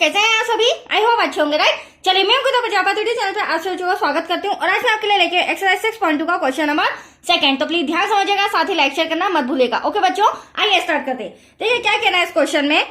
कैसे हैं आप सभी? आई होप अच्छे होंगे, राइट। चलिए मैं उनका प्रजापति चैनल पे आप सभी को स्वागत करती हूँ और आज मैं आपके लिए लेके एक्सरसाइज 6.2 का क्वेश्चन नंबर 2। तो प्लीज ध्यान समझिएगा, साथ ही लाइक शेयर करना मत भूलिएगा। ओके बच्चों, आइए स्टार्ट करते हैं। देखिए क्या कहना है इस क्वेश्चन में।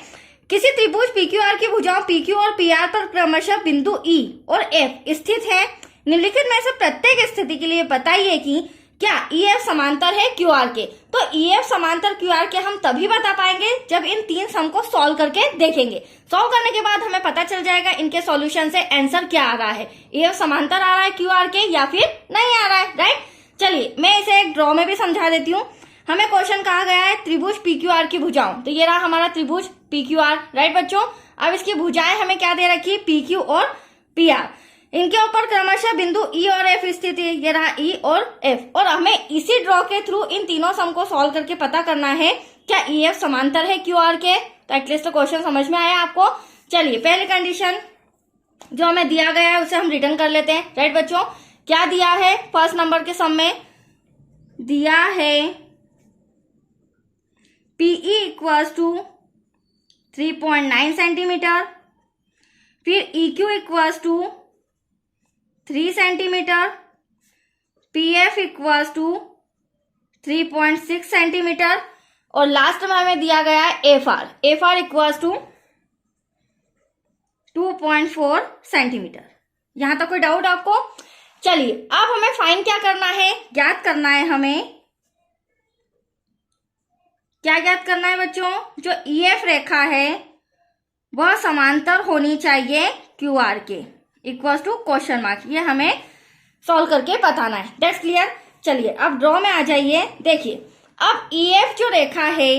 किसी त्रिभुज PQR की भुजाओं PQ और PR पर क्रमशः बिंदु E और F स्थित है। निम्नलिखित में से प्रत्येक स्थिति के लिए बताइए कि क्या EF समांतर है QR के। तो EF समांतर QR के हम तभी बता पाएंगे जब इन तीन सम को सॉल्व करके देखेंगे। सॉल्व करने के बाद हमें पता चल जाएगा इनके सॉल्यूशन से आंसर क्या आ रहा है, EF समांतर आ रहा है QR के या फिर नहीं आ रहा है, राइट। चलिए मैं इसे एक ड्रॉ में भी समझा देती हूँ। हमें क्वेश्चन कहा गया है त्रिभुज PQR की भुजाओं, तो ये रहा हमारा त्रिभुज PQR, राइट बच्चों। अब इसकी भुजाएं हमें क्या दे रखी है, PQ और PR। इनके ऊपर क्रमशः बिंदु E और F स्थित है, ये रहा E और F। और हमें इसी ड्रॉ के थ्रू इन तीनों सम को सॉल्व करके पता करना है क्या EF समांतर है QR के। तो एटलीस्ट क्वेश्चन समझ में आया आपको। चलिए पहली कंडीशन जो हमें दिया गया है उसे हम रिटर्न कर लेते हैं, राइट बच्चों। क्या दिया है, फर्स्ट नंबर के सम में दिया है PE इक्वल्स टू 3.9 सेंटीमीटर, फिर EQ equals to 3 centimetre, PF equals to 3.6 centimetre और लास्ट में हमें दिया गया है FR इक्वल्स टू 2.4 सेंटीमीटर। यहां तक कोई डाउट आपको? चलिए अब हमें फाइंड क्या करना है, ज्ञात करना है हमें। क्या ज्ञात करना है बच्चों, जो EF रेखा है वह समांतर होनी चाहिए QR के, इक्वल्स टू क्वेश्चन मार्क। ये हमें सॉल्व करके बताना है, दैट्स क्लियर। चलिए अब ड्रॉ में आ जाइए। देखिए अब EF जो रेखा है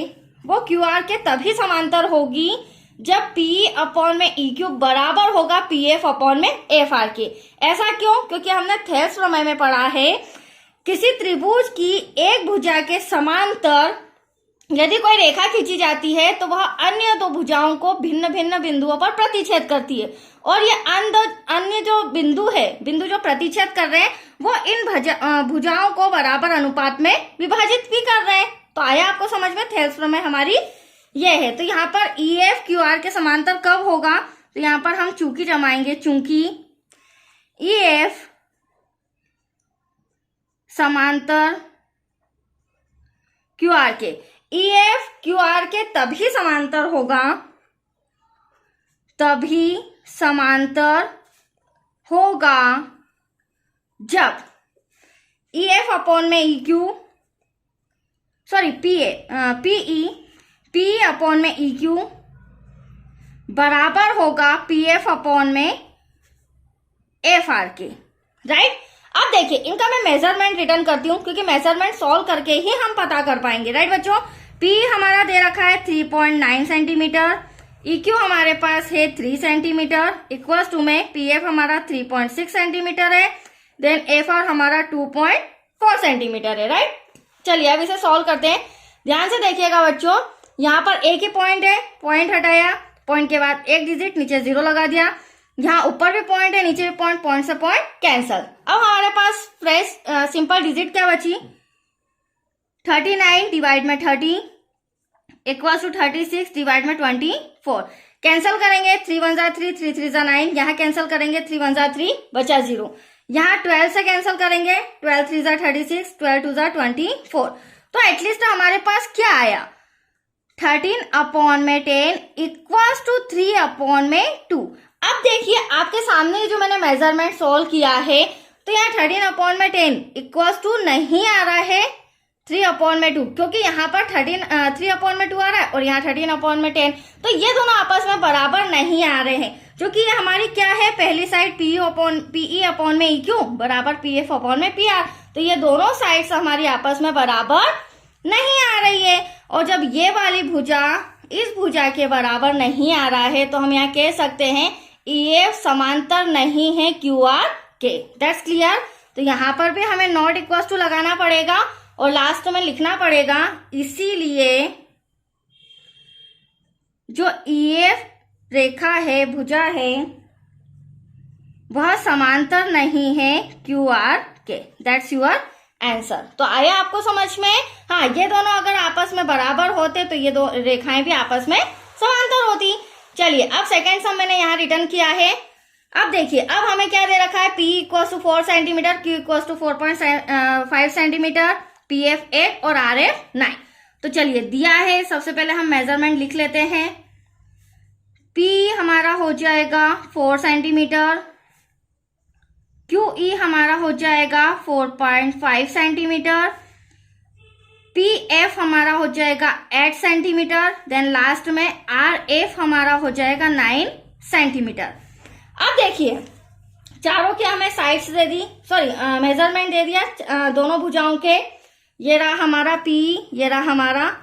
वो QR के तभी समांतर होगी जब PE अपॉन में EQ बराबर होगा PF अपॉन में FR के। ऐसा क्यों? क्योंकि हमने थेल्स प्रमेय में पढ़ा है किसी त्रिभुज की एक भुजा के समांतर यदि कोई रेखा खींची जाती है तो वह अन्य दो भुजाओं को भिन्न भिन्न बिंदुओं पर प्रतिच्छेद करती है और ये अन्य जो बिंदु है, बिंदु जो प्रतिच्छेद कर रहे हैं वो इन भुजाओं को बराबर अनुपात में विभाजित भी कर रहे हैं। तो आया आपको समझ में, थेल्स प्रमेय हमारी ये है। तो यहाँ पर EF QR के समांतर कब होगा, तो यहाँ पर हम चूंकि जमाएंगे, चूंकि EF समांतर QR के, EF QR के तभी समांतर होगा, तभी समांतर होगा जब EF अपॉन में EQ, सॉरी PE अपॉन में EQ बराबर होगा PF अपॉन में FR के, राइट। अब देखिए इनका मैं मेजरमेंट रिटर्न करती हूँ क्योंकि मेजरमेंट सॉल्व करके ही हम पता कर पाएंगे, राइट बच्चों। P हमारा दे रखा है 3.9 सेंटीमीटर, EQ हमारे पास है 3 सेंटीमीटर, इक्वल्स टू में PF हमारा 3.6 सेंटीमीटर है, देन FR हमारा 2.4 सेंटीमीटर है, राइट। चलिए अब इसे सॉल्व करते हैं। ध्यान से देखिएगा बच्चों, यहाँ पर एक ही पॉइंट है, पॉइंट हटाया, पॉइंट के बाद एक डिजिट नीचे 0 लगा दिया, यहाँ ऊपर भी पॉइंट है नीचे भी पॉइंट, पॉइंट से पॉइंट कैंसल। अब हमारे पास फ्रेश सिंपल डिजिट क्या बची, 39 डिवाइड में 30 इक्वल्स टू 36 डिवाइड में 24। कैंसिल करेंगे, 3 1 जा 3, 3 3 जा 9, यहाँ कैंसिल करेंगे 3 1 जा 3, बचा 0। यहाँ 12 से कैंसिल करेंगे, 12 3 जा 36, 12 2 जा 24। तो एटलीस्ट हमारे पास क्या आया, 13 अपॉन में 10 इक्वल्स टू 3 अपॉन में 2। अब देखिए आपके सामने जो मैंने मेजरमेंट सॉल्व किया है तो यहाँ 13 अपॉन में 10 इक्वल्स टू नहीं आ रहा है 3 अपॉन में 2, क्योंकि यहाँ पर 3 अपॉन में 2 आ रहा है और यहाँ 13 अपॉन में 10, तो ये दोनों आपस में बराबर नहीं आ रहे हैं। जो कि ये हमारी क्या है, पहली साइड PE अपॉन में EQ बराबर PF अपॉन में PR, तो ये दोनों साइड्स हमारी आपस में बराबर नहीं आ रही है। और जब ये वाली भुजा इस भुजा के बराबर नहीं आ रहा है तो हम यहाँ कह सकते हैं EF समांतर नहीं है QR के, दैट्स क्लियर। तो यहाँ पर भी हमें नॉट इक्वल्स टू लगाना पड़ेगा और लास्ट में लिखना पड़ेगा, इसीलिए जो EF रेखा है, भुजा है, वह समांतर नहीं है QR के, दैट्स योर आंसर। तो आया आपको समझ में? हाँ, ये दोनों अगर आपस में बराबर होते तो ये दो रेखाएं भी आपस में समांतर होती। चलिए अब सेकेंड सम मैंने यहाँ रिटर्न किया है। अब देखिए अब हमें क्या दे रखा है, P equal to 4 centimetre, Q equal to 4.5 centimetre, PF 8 और RF 9। तो चलिए दिया है, सबसे पहले हम मेजरमेंट लिख लेते हैं। P हमारा हो जाएगा 4 सेंटीमीटर, QE हमारा हो जाएगा 4.5 सेंटीमीटर, PF हमारा हो जाएगा 8 सेंटीमीटर, देन लास्ट में RF हमारा हो जाएगा 9 सेंटीमीटर। अब देखिए चारों के हमें साइड्स दे दी, मेजरमेंट दे दिया दोनों भुजाओं के। ये रहा हमारा P, ये रहा हमारा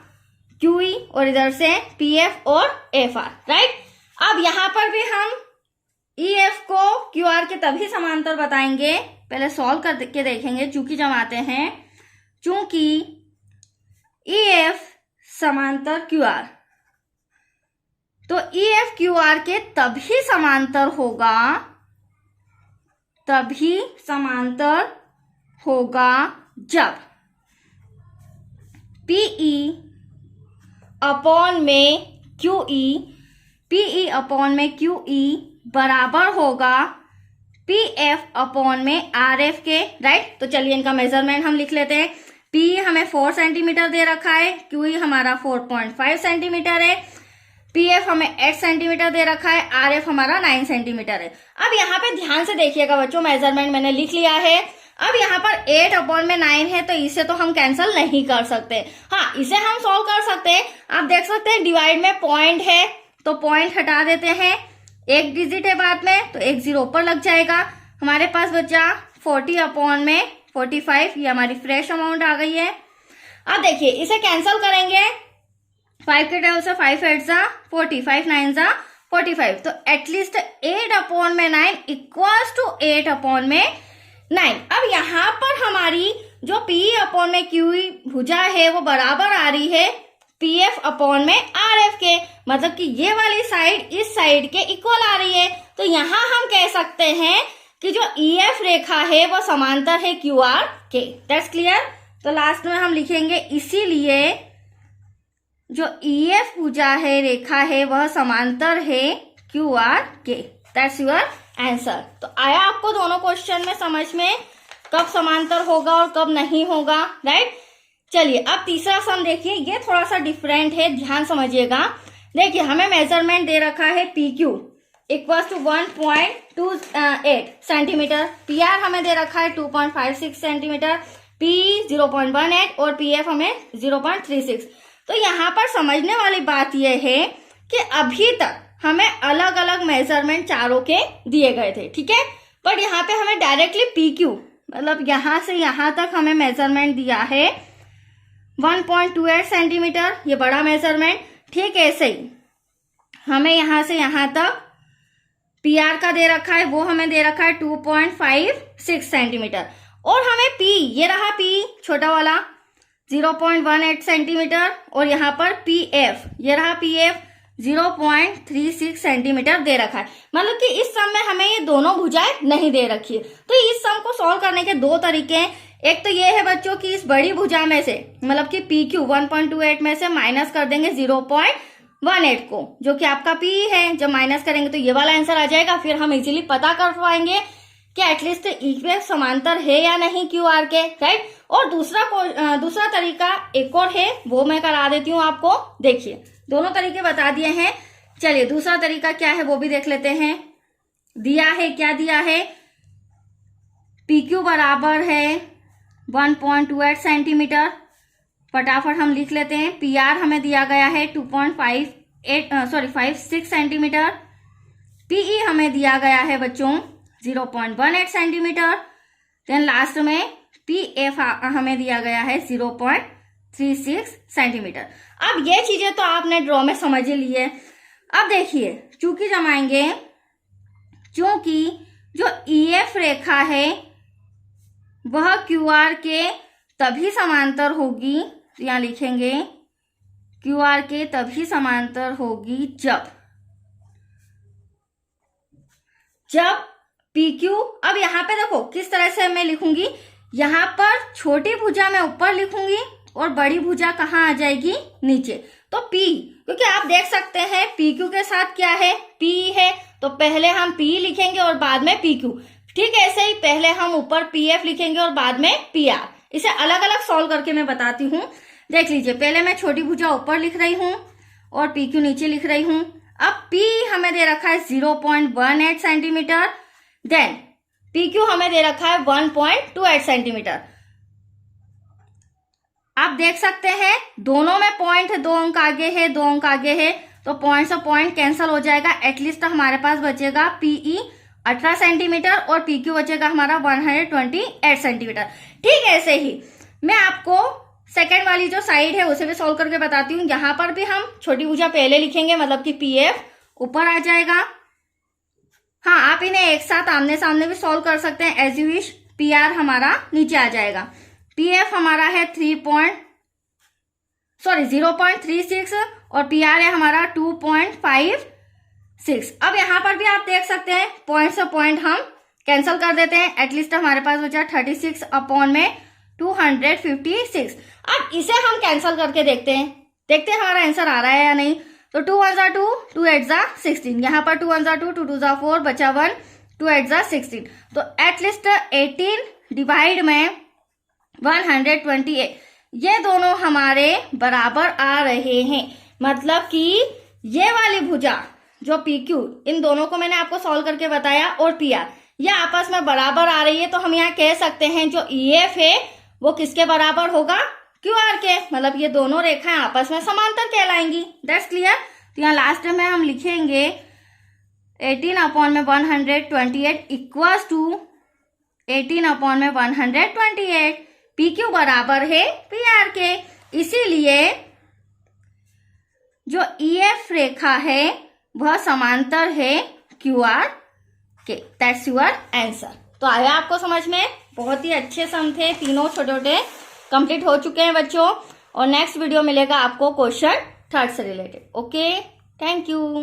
QE और इधर से PF और FR, राइट। अब यहाँ पर भी हम EF को QR के तभी समांतर बताएंगे, पहले सॉल्व करके देखेंगे। चूंकि जमाते हैं, चूंकि EF समांतर QR, तो EF QR के तभी समांतर होगा जब PE अपॉन में QE बराबर होगा PF अपॉन में RF के, राइट। तो चलिए इनका मेजरमेंट हम लिख लेते हैं। P हमें 4 सेंटीमीटर दे रखा है, QE हमारा 4.5 सेंटीमीटर है, PF हमें 8 सेंटीमीटर दे रखा है, RF हमारा 9 सेंटीमीटर है। अब यहाँ पे ध्यान से देखिएगा बच्चों, मेजरमेंट मैंने लिख लिया है। अब यहाँ पर 8 अपॉन में 9 है, तो इसे तो हम कैंसिल नहीं कर सकते। हाँ, इसे हम सॉल्व कर सकते हैं। आप देख सकते हैं डिवाइड में पॉइंट है, तो पॉइंट हटा देते हैं, एक डिजिट है बाद में, तो एक 0 ऊपर लग जाएगा। हमारे पास बचा 40 अपॉन में 45, ये हमारी फ्रेश अमाउंट आ गई है। अब देखिए इसे कैंसिल करेंगे, 5 के टेबल से 5 8 जा 40, 5 9 जा 45, तो एटलीस्ट 8 अपॉन में 9 इक्वल्स टू 8 अपॉन में 9। अब यहाँ पर हमारी जो PE अपॉन में QE भुजा है वो बराबर आ रही है PF अपॉन में RF के, मतलब कि ये वाली साइड इस साइड के इक्वल आ रही है। तो यहाँ हम कह सकते हैं कि जो EF रेखा है वो समांतर है QR के। That's clear. तो लास्ट में हम लिखेंगे इसीलिए जो EF भुजा है, रेखा है, वह समांतर है QR के। That's your answer. तो आया आपको दोनों क्वेश्चन में समझ में, कब समांतर होगा और कब नहीं होगा, राइट। चलिए अब तीसरा सम देखिए, ये थोड़ा सा डिफरेंट है, ध्यान समझिएगा। देखिए हमें मेजरमेंट दे रखा है PQ equal to 1.28 centimetre, PR हमें दे रखा है 2.56 सेंटीमीटर, P 0.18 और PF हमें 0.36। तो यहाँ पर समझने वाली बात यह है कि अभी तक हमें अलग अलग मेजरमेंट चारों के दिए गए थे, ठीक है। पर यहाँ पे हमें डायरेक्टली PQ, मतलब यहाँ से यहाँ तक हमें मेजरमेंट दिया है 1.28 सेंटीमीटर, ये बड़ा मेजरमेंट। ठीक ऐसे ही हमें यहाँ से यहाँ तक PR का दे रखा है, वो हमें दे रखा है 2.56 सेंटीमीटर, और हमें P, ये रहा P छोटा वाला 0.18 सेंटीमीटर, और यहाँ पर PF, ये रहा PF 0.36 सेंटीमीटर दे रखा है। मतलब कि इस सम में हमें ये दोनों भुजाएं नहीं दे रखी है। तो इस सम को सॉल्व करने के दो तरीके हैं। एक तो ये है बच्चों की इस बड़ी भुजा में से, मतलब कि PQ 1.28 में से माइनस कर देंगे 0.18 को, जो कि आपका P है। जब माइनस करेंगे तो ये वाला आंसर आ जाएगा। फिर हम इजीली पता कर पाएंगे कि एटलीस्ट EF समांतर है या नहीं QR के, राइट। और दूसरा तरीका एक और है, वो मैं करा देती हूँ आपको। देखिए दोनों तरीके बता दिए हैं। चलिए दूसरा तरीका क्या है वो भी देख लेते हैं। दिया है, क्या दिया है, PQ बराबर है 1.28 सेंटीमीटर, फटाफट हम लिख लेते हैं। PR हमें दिया गया है 2.56 सेंटीमीटर, PE हमें दिया गया है बच्चों 0.18 सेंटीमीटर, देन लास्ट में PF हमें दिया गया है 0.36 सेंटीमीटर। अब ये चीजें तो आपने ड्रॉ में समझ ही ली है। अब देखिए चूंकि जमाएंगे, चूंकि जो EF रेखा है वह QR के तभी समांतर होगी, तो यहां लिखेंगे QR के तभी समांतर होगी जब PQ, अब यहाँ पे देखो किस तरह से मैं लिखूंगी, यहाँ पर छोटी भुजा में ऊपर लिखूंगी और बड़ी भुजा कहाँ आ जाएगी, नीचे। तो P, क्योंकि आप देख सकते हैं PQ के साथ क्या है, P है, तो पहले हम P लिखेंगे और बाद में PQ। ठीक है, ऐसे ही पहले हम ऊपर PF लिखेंगे और बाद में PR। इसे अलग अलग सॉल्व करके मैं बताती हूँ। देख लीजिए, पहले मैं छोटी भुजा ऊपर लिख रही हूँ और PQ नीचे लिख रही हूँ। अब P हमें दे रखा है 0.18 सेंटीमीटर, देन PQ हमें दे रखा है 1.28 सेंटीमीटर। आप देख सकते हैं दोनों में पॉइंट 2 अंक आगे है, 2 अंक आगे है, तो पॉइंट से पॉइंट कैंसिल हो जाएगा। एटलीस्ट हमारे पास बचेगा PE 18 सेंटीमीटर और PQ बचेगा हमारा 128 सेंटीमीटर। ठीक है, ऐसे ही मैं आपको सेकेंड वाली जो साइड है उसे भी सॉल्व करके बताती हूँ। यहाँ पर भी हम छोटी भुजा पहले लिखेंगे, मतलब कि PF ऊपर आ जाएगा। हाँ, आप इन्हें एक साथ आमने सामने भी सॉल्व कर सकते हैं एज यू विश। PR हमारा नीचे आ जाएगा। PF हमारा है 0.36 और PR है हमारा 2.56। अब यहाँ पर भी आप देख सकते हैं पॉइंट से पॉइंट हम कैंसिल कर देते हैं। एटलीस्ट हमारे पास बचा 36 अपॉन में 256। अब इसे हम कैंसिल करके देखते हैं हमारा आंसर आ रहा है या नहीं। तो 2 1 2, 2 8 16, यहाँ पर 2 1 2, 2 2 4, बचा 1, 2 8 16। तो एटलीस्ट 18 डिवाइड में 128, ये दोनों हमारे बराबर आ रहे हैं। मतलब कि ये वाली भुजा जो PQ, इन दोनों को मैंने आपको सॉल्व करके बताया, और PR ये आपस में बराबर आ रही है। तो हम यहाँ कह सकते हैं जो EF है वो किसके बराबर होगा, QR के। मतलब ये दोनों रेखाएं आपस में समांतर कहलाएंगी। That's clear. तो यहाँ लास्ट में हम लिखेंगे 18 अपॉन में 128 इक्वल्स टू 18 अपॉन में 128। PQ बराबर है PR के, इसीलिए जो EF रेखा है वह समांतर है QR के। That's your answer. तो आया आपको समझ में? बहुत ही अच्छे सम थे, तीनों छोटे छोटे कंप्लीट हो चुके हैं बच्चों। और नेक्स्ट वीडियो मिलेगा आपको क्वेश्चन 3 से रिलेटेड। Okay, thank you.